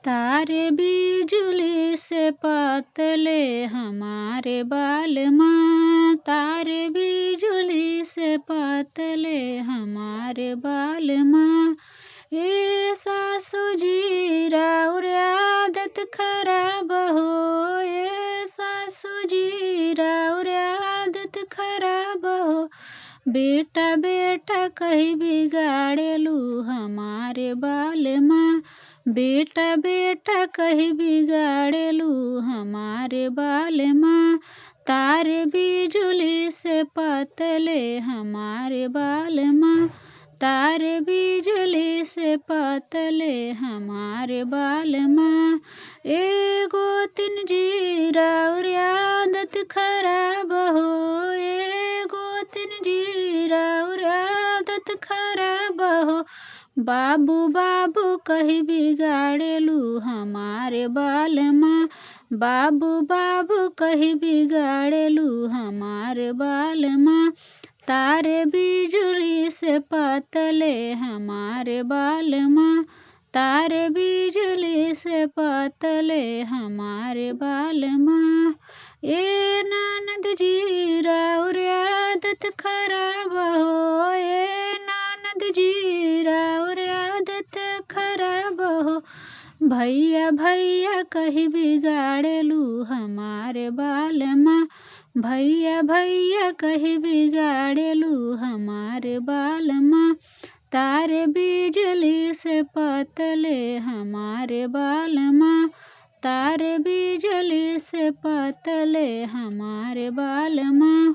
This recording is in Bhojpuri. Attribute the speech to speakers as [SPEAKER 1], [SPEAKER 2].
[SPEAKER 1] तारे बिजुली से पतले हमारे बाल माँ, तारे बिजुली से पतले हमारे बाल माँ। ए सासू जी राउर आदत खराब हो, ए सासू जी राउर आदत खराब हो। बेटा बेटा कहीं बिगाड़ेलू हमारे बाल माँ, बेटा बेटा कहीं बिगाड़ेलू हमारे बाल माँ। तारे बिजुली से पतले हमारे बाल माँ, तारे बिजुली से पतले हमारे बाल माँ। ए गोतिन जी राउर आदत खराब हो, ए गोतिन जी राउर आदत खराब हो। बाबू बाबू कहीं बिगाड़ेलू हमारे बाल माँ, बाबू बाबू कहीं बिगाड़ेलू हमारे बाल माँ। तारे बिजुली से पतले हमारे बाल माँ, तारे बिजुली से पतले हमारे बाल माँ। ए ननद जी राउर आदत खराब हो, ए ननद जी राउर आदत खराब हो। भैया भैया कहीं बिगाड़ेलू हमारे बाल माँ, भैया भैया कहीं बिगाड़ेलू हमारे बाल माँ। तारे बिजुली से पतले हमारे बाल माँ, तारे बिजुली से पतले हमारे बाल माँ।